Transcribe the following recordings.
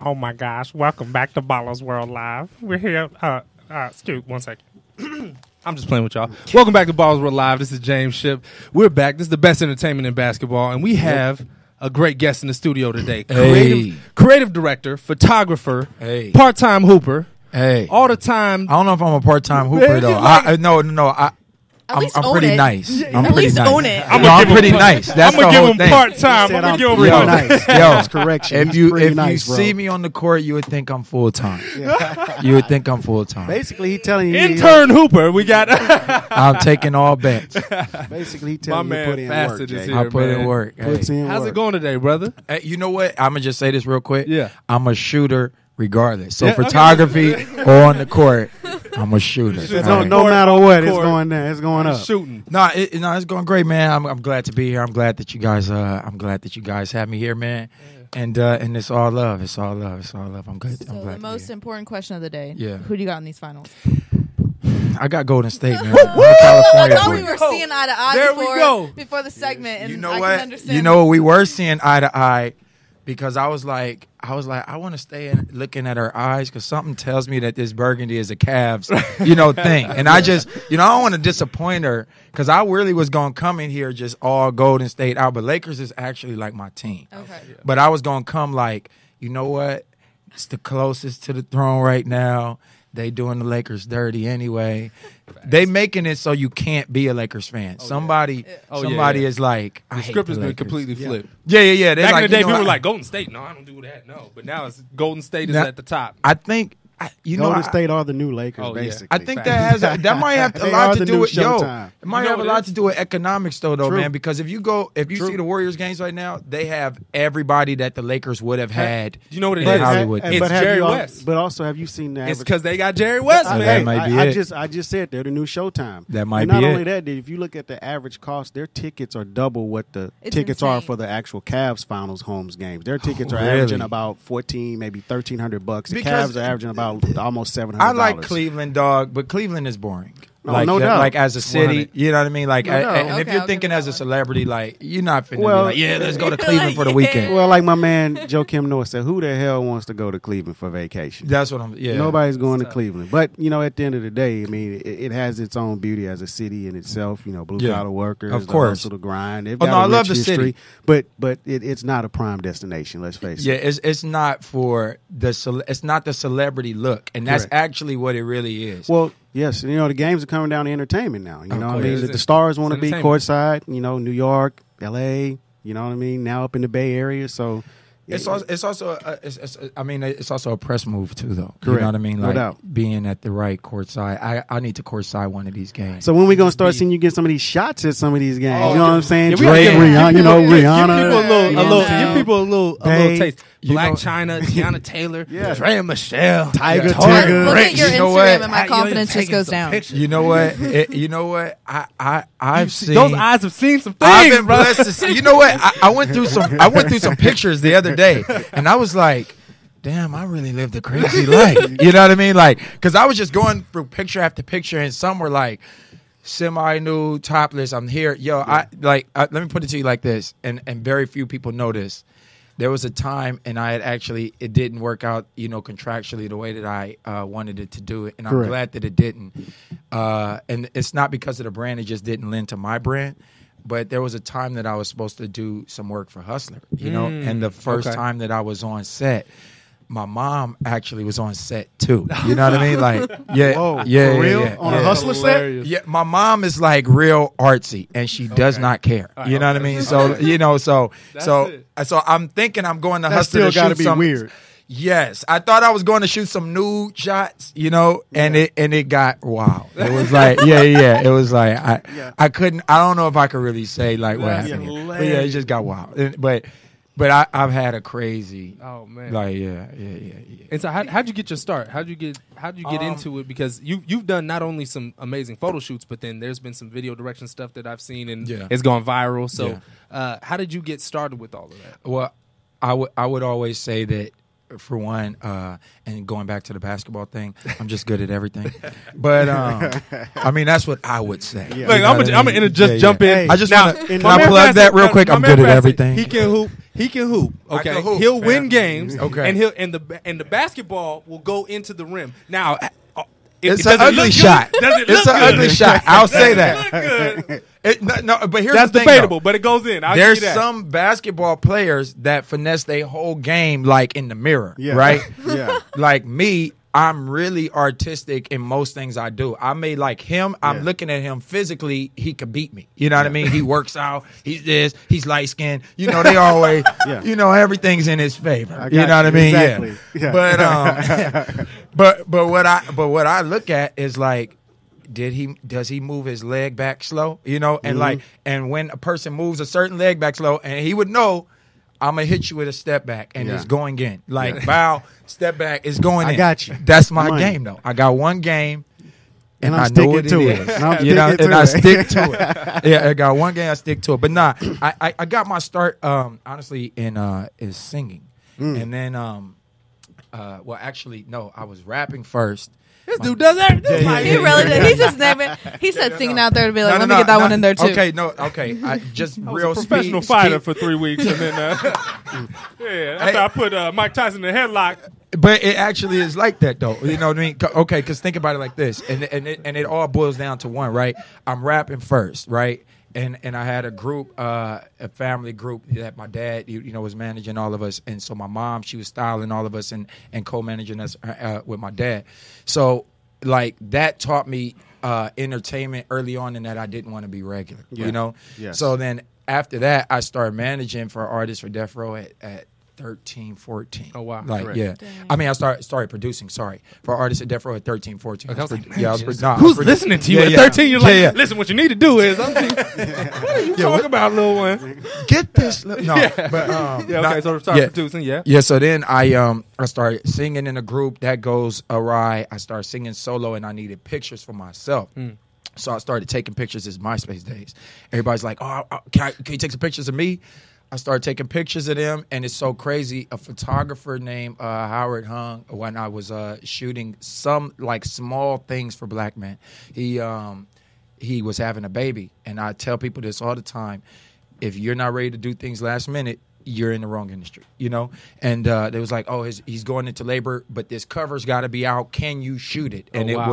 Oh my gosh! Welcome back to Ballers World Live. We're here. Excuse 1 second. I'm just playing with y'all. Welcome back to Ballers World Live. This is James Ship. We're back. This is the best entertainment in basketball, and we have a great guest in the studio today. Creative director, photographer, part-time hooper. All the time. I don't know if I'm a part-time hooper though. I'm pretty nice. I'm pretty nice. Own it. I'm pretty nice. That's I'm gonna the whole give him thing. part-time. I'm gonna give him real part-time. nice. That's correction. If you nice, see me on the court, you would think I'm full time. You would think I'm full time. Basically, he telling you Intern hooper. We got. I'm taking all bets. Basically, he telling you man put in Facet work. is Jay. here. I put in work. Puts in How's work. it going today, brother? Hey, you know what? I'm gonna just say this real quick. Yeah. I'm a shooter regardless. So Yeah, okay. photography or on the court, I'm a shooter. No matter what, it's going down. It's going up. Shooting. No, it's going great, man. I'm glad to be here. I'm glad that you guys have me here, man. And it's all love. It's all love. It's all love. I'm good. I'm So glad. the most important question of the day. Yeah. Who do you got in these finals? I got Golden State, man. I California thought boy. we were seeing eye to eye There we go. before the segment. And You know I what? Can understand You know what? We were seeing eye to eye because I was like, I want to stay looking at her eyes because something tells me that this burgundy is a Cavs, thing. And I just, I don't want to disappoint her because I really was going to come in here just all Golden State out. But Lakers is actually like my team. Okay. But I was going to come like, you know what? It's the closest to the throne right now. They doing the Lakers dirty anyway. They making it so you can't be a Lakers fan. Somebody is like, I The hate script the has been Lakers. completely flipped. Yeah. They're Back like, in the day, you know, people were like, Golden State. No, I don't do that. No. But now it's Golden State is Now- at the top. I think, Golden State are the new Lakers, Oh, yeah. basically. I think that might have a They lot are to the do new with Showtime. it might You know have a what lot it to do with economics though, True. man. Because if you see the Warriors games right now, they have everybody that the Lakers would have had. Do you know what it in is? Hollywood. It's have Jerry you West. But also, have you seen the It's average? because they got Jerry West, I, man. That might be it. I just said they're the new Showtime. That might and not be only it. that, if you look at the average cost, their tickets are double what the It's tickets are insane. for the actual Cavs finals homes games. Their tickets are Really? averaging about 14, maybe $1,300. The Because- Cavs are averaging about almost $700. I like Cleveland, dog, but Cleveland is boring. No, no doubt. Like as a city, 100. you know what I mean? Like, No doubt. and if Okay, you're I'll give thinking you as that a one. celebrity, like you're not finna Well- be like, yeah, let's go to Cleveland for the weekend. Well, like my man Joe Kim Noah said, who the hell wants to go to Cleveland for vacation? That's what I'm. Yeah, Nobody's going to Cleveland. But, at the end of the day, I mean, it has its own beauty as a city in itself. Blue collar workers, Of the course. hustle, the grind. They've Oh, got no, a I love rich the city. history, But it's not a prime destination, let's face Yeah, it. it's not for it's not the celebrity look, and that's Correct. actually what it really is. Well, yes, the games are coming down to entertainment now. You know what I course. mean? The stars want to be entertainment. courtside, New York, L.A., you know what I mean? Now up in the Bay Area, so... It's also a press move too, though. You Correct. know what I mean? No Like doubt. being at the right court side. I need to court side one of these games. So when we gonna start seeing you get some of these shots at some of these games? Oh, you know what I'm saying? Yeah, we Drake, gotta Rihanna, Give people a Rihanna. little, give people a little Bay. taste. You Black know- China, Tiana Taylor, Yeah. Trey Michelle, Tiger, Yeah. Tigger. Look at your You know Instagram what? and my confidence just goes down. You know what? You know what? I've seen Those eyes have seen some I've things, been bro. blessed to see. You know what? I went through some pictures the other day, and I was like, damn, I really lived a crazy life. You know what I mean? Like, because I was just going through picture after picture, and some were like semi-nude, topless. I'm here, yo. Let me put it to you like this, and very few people know this. There was a time, and it didn't work out, contractually the way that I wanted it to do it, and I'm Correct. glad that it didn't. And it's not because of the brand; it just didn't lend to my brand. But there was a time that I was supposed to do some work for Hustler, and the first okay. time that I was on set, my mom actually was on set too. You know what I mean? Like, yeah, Whoa, yeah, for real? yeah, On yeah. a Hustler set? Hilarious. Yeah, my mom is like real artsy, and she does not care. You know what I mean? So so I'm thinking I'm going to That Hustler still to got to shoot be some. weird. Yes, I thought I was going to shoot some nude shots, and it got wild. It was like, yeah. It was like I couldn't. I don't know if I could really say like what That's happened. But hilarious. yeah, it just got wild. But I've had a crazy. Oh man. Like yeah. And so, how'd you get your start? How'd you get into it? Because you've done not only some amazing photo shoots, but then there's been some video direction stuff that I've seen, and Yeah. it's gone viral. So, how did you get started with all of that? Well, I would always say that. For one, and going back to the basketball thing, I'm just good at everything. But I mean, that's what I would say. Yeah. Look, You know I'm what I gonna mean? just jump in. I just Now, want to. Can my I man plug Facet- that real quick? my I'm man good at Facet, everything. He can hoop. He can hoop. I Okay, can hoop, he'll man. win games. Okay. and the basketball will go into the rim. Now, It's does an it ugly look shot. good? Does it It's look an good? ugly shot. I'll say Does it that. look good? No, but here's That's the thing, debatable, though. but it goes in. I'll There's give you that. some basketball players that finesse their whole game like in the mirror, Yeah. right? Yeah. Like me, I'm really artistic in most things I do. I may like him. I'm Yeah. looking at him physically. He could beat me. You know what I mean? He works out. He's this. He's light skinned. You know, they always, Yeah. you know, everything's in his favor. I You got know what I you. mean? Exactly. Yeah. Yeah. But what I look at is like, does he move his leg back slow? You know, and like, and when a person moves a certain leg back slow, and he would know, I'm gonna hit you with a step back, and Yeah. it's going in. Like bow, step back, it's going in. I got you. That's my Money. game, though. I got one game, And I'm I know sticking what to it it. is. And I'm You know, sticking and to I it. stick to it. Yeah, I got one game, I stick to it. But nah, I got my start honestly in is singing, and then well, actually no, I was rapping first. This dude does everything. He really did. He just naming. He said singing out there to be like, let me get that one in there too. Okay, I just I was real a professional speed, fighter for 3 weeks, and then after I put Mike Tyson in a headlock. But it actually is like that, though. You know what I mean? Okay, because think about it like this, and it all boils down to one, right? I'm rapping first, right? And I had a group, a family group that my dad, you know, was managing all of us, and so my mom, she was styling all of us and co-managing us with my dad. So like that taught me entertainment early on, in that I didn't want to be regular, you know. Yes. So then after that, I started managing for artists for Death Row at 13, 14. Oh, wow. Like, Correct. yeah. Dang. I mean, I started producing, for artists at Death Row at 13, 14. Okay, I was like, yeah, I man, was, nah, I was who's produ- listening to you Yeah, at yeah. 13? You're like, Yeah, yeah. listen, what you need to do is, what are you talking about, little one? Get this. No, Yeah. but Yeah, okay, not- so start yeah. producing, yeah. Yeah, so then I started singing in a group. That goes awry. I started singing solo, and I needed pictures for myself. So I started taking pictures. It's MySpace days. Everybody's like, "Oh, can you take some pictures of me?" I started taking pictures of them, and it's so crazy. A photographer named Howard Hung, when I was shooting some like small things for Black Men, he was having a baby, and I tell people this all the time: if you're not ready to do things last minute, you're in the wrong industry, you know? And they was like, oh, he's going into labor, but this cover's got to be out. Can you shoot it? And wow.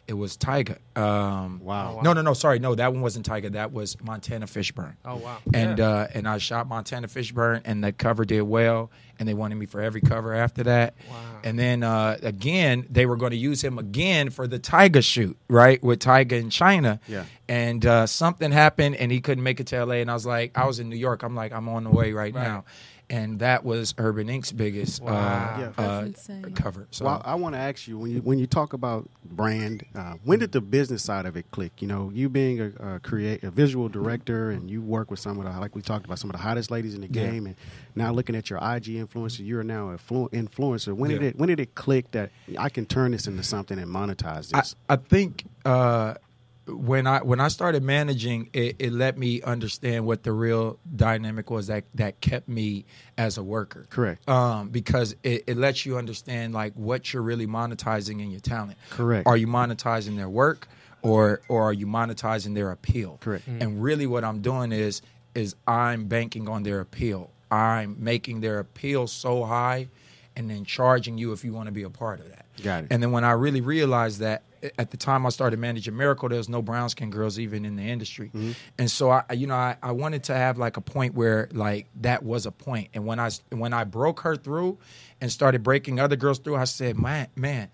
it was Tyga. Wow. No, sorry. No, that one wasn't Tyga. That was Montana Fishburne. Oh, wow. And I shot Montana Fishburne, and the cover did well, and they wanted me for every cover after that. Wow. And then again, they were going to use him again for the Tyga shoot, right, with Tyga in China. Yeah. And something happened, and he couldn't make it to LA. And I was like, I was in New York. I'm like, I'm on the way right now. And that was Urban Inc.'s biggest That's insane. cover. So Well, I want to ask you, when you talk about brand, when did the business side of it click? You know, you being a visual director, and you work with some of the, like we talked about, some of the hottest ladies in the game, and now looking at your IG influencer, you're now an influencer. When did it click that I can turn this into something and monetize this? I think when I started managing, it let me understand what the real dynamic was that kept me as a worker. Correct. Because it lets you understand like what you're really monetizing in your talent. Correct. Are you monetizing their work, or are you monetizing their appeal? Correct. And really, what I'm doing is I'm banking on their appeal. I'm making their appeal so high, and then charging you if you want to be a part of that. Got it. And then when I really realized that, at the time I started managing Miracle, there was no brown skin girls even in the industry. And so I wanted to have like a point where like that was a point. And when I broke her through and started breaking other girls through, I said, man,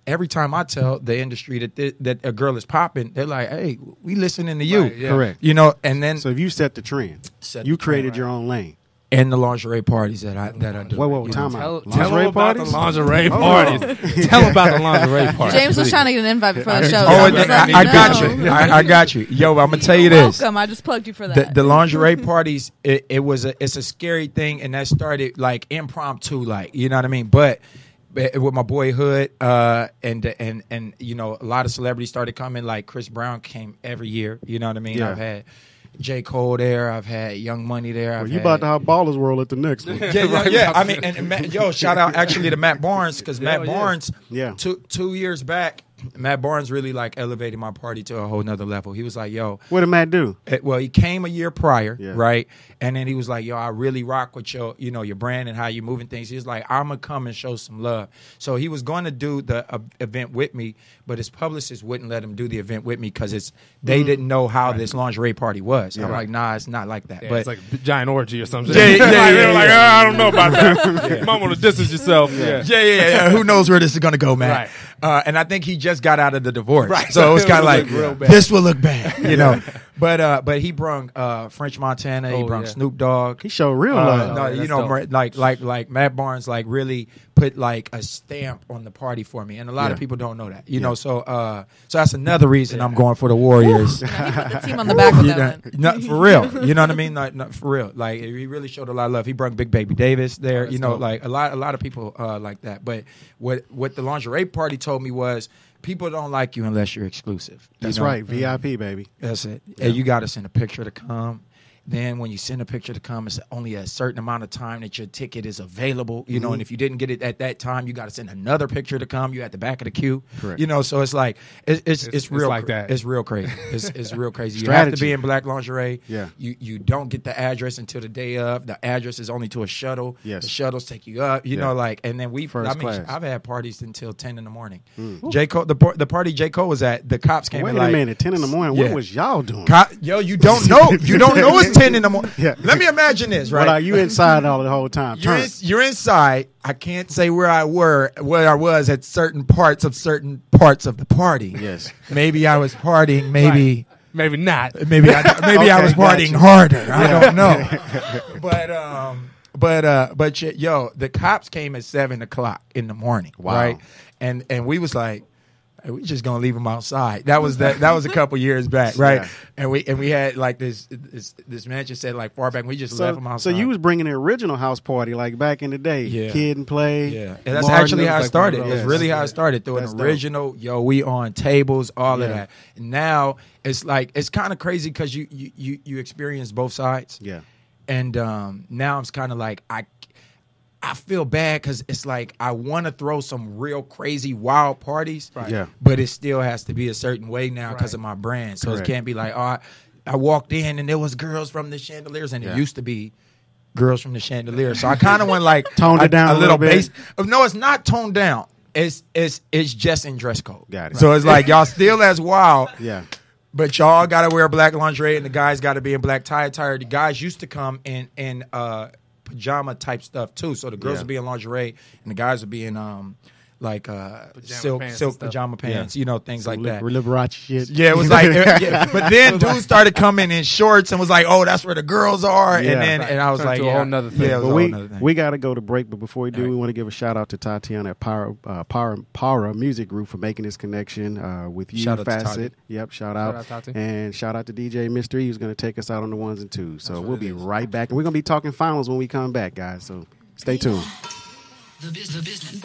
every time I tell the industry that a girl is popping, they're like, hey, we listening to you. Right, yeah. Correct. You know, and then So if you set the trend, you created your own lane. and the lingerie parties that I do. Whoa, You time know, out. Tell them about the lingerie Oh. parties. Tell them about the lingerie parties. James was trying to get an invite before the show. Oh, so and just let me I got know. you. I got you. Yo, I'm gonna tell you this. Welcome. I just plugged you for that. The lingerie parties, it's a scary thing, and that started like impromptu, like, you know what I mean. But with my boy Hood, and you know, a lot of celebrities started coming. Like Chris Brown came every year. You know what I mean. Yeah. I've had J. Cole there. I've had Young Money there. Well, I've you had, about to have Ballers World at the next one. yeah. I mean, and Matt, shout out actually to Matt Barnes, because Matt yeah. Barnes, Yeah. 2 years back, Matt Barnes really like elevated my party to a whole nother level. He was like, yo. What did Matt do? Well, he came a year prior, Yeah. right? And then he was like, yo, I really rock with your, your brand and how you're moving things. He was like, I'm going to come and show some love. So he was going to do the event with me, but his publicist wouldn't let him do the event with me because they didn't know how this lingerie party was. Yeah. I'm like, nah, it's not like that. Yeah, but it's like a giant orgy or something. Yeah, They were like, I don't know about that. You might want to distance yourself. Yeah. Who knows where this is going to go, man? Right. And I think he just got out of the divorce. Right. So it was kind of like, real bad. this will look bad, But he brung French Montana. He brung Snoop Dogg. He showed real love. No, that's dope. like Matt Barnes, like really put like a stamp on the party for me, and a lot of people don't know that, know. So that's another reason I'm going for the Warriors. He put the team on the back with that one. No, for real, you know what I mean? Like, no, for real, like he really showed a lot of love. He brought Big Baby Davis there, dope. like a lot of people like that. But what the lingerie party told me was, people don't like you unless you're exclusive. That's right. VIP, baby. That's it. Yeah. And you got to send a picture to come. Then when you send a picture to come, it's only a certain amount of time that your ticket is available, and if you didn't get it at that time, you got to send another picture to come. You at the back of the queue. Correct. So it's like, it's real like that. It's real crazy. It's real crazy. You Strategy. have to be in black lingerie. Yeah. You don't get the address until the day of. The address is only to a shuttle. Yes. The shuttles take you up, and then First class. I've had parties until 10 in the morning. J. Cole, the party J. Cole was at, the cops came Wait in a like, minute, 10 in the morning. Yeah. What was y'all doing? Yo, you don't know. You don't know it's 10 in the morning. Yeah. Let me imagine this, right? But are you inside all the whole time? You're inside. I can't say where I was at certain parts of the party. Yes. Maybe I was partying. Maybe Maybe not. maybe I was partying harder. I don't know. But the cops came at 7:00 in the morning. Wow. Right, and we was like, hey, we just gonna leave them outside. That was a couple years back, right? Yeah. And we had like this mansion set like far back. We just left them outside. So you was bringing the original house party like back in the day. Yeah. Kid and play. Yeah, and that's Martin, actually how it like started. one of It's those. really how it started. Through That's an dope. original, we on tables, all of Yeah. that. And now it's like, it's kind of crazy because you experience both sides. Yeah. And now it's kind of like I feel bad because it's like I want to throw some real crazy wild parties, Yeah. but it still has to be a certain way now because Right. of my brand. So Correct. it can't be like, I walked in and there was girls from the Chandeliers, and Yeah. it used to be girls from the Chandeliers. So I kind of want like Toned it down a little bit. base. No, it's not toned down. It's just in dress code. Got it. So it's like y'all still as wild. Yeah. But y'all got to wear black lingerie, and the guys got to be in black tie attire. The guys used to come in pajama type stuff too. So the girls Yeah. would be in lingerie, and the guys would be in silk pants and stuff. pajama pants, things like that. Liberace shit. Yeah, it was like, but then dudes started coming in shorts and was like, "Oh, that's where the girls are." Yeah. And I was Turned like, to a whole nother thing. Yeah, it was But a whole nother thing. we got to go to break, but before we do, All right. we want to give a shout out to Tatiana at Para Music Group for making this connection with you, Shout out to Tati. Facet. Yep, shout out. out, Tati. And shout out to DJ Mystery, who's going to take us out on the ones and twos. So That's what we'll it be is. right back. And we're going to be talking finals when we come back, guys. So stay tuned. The business.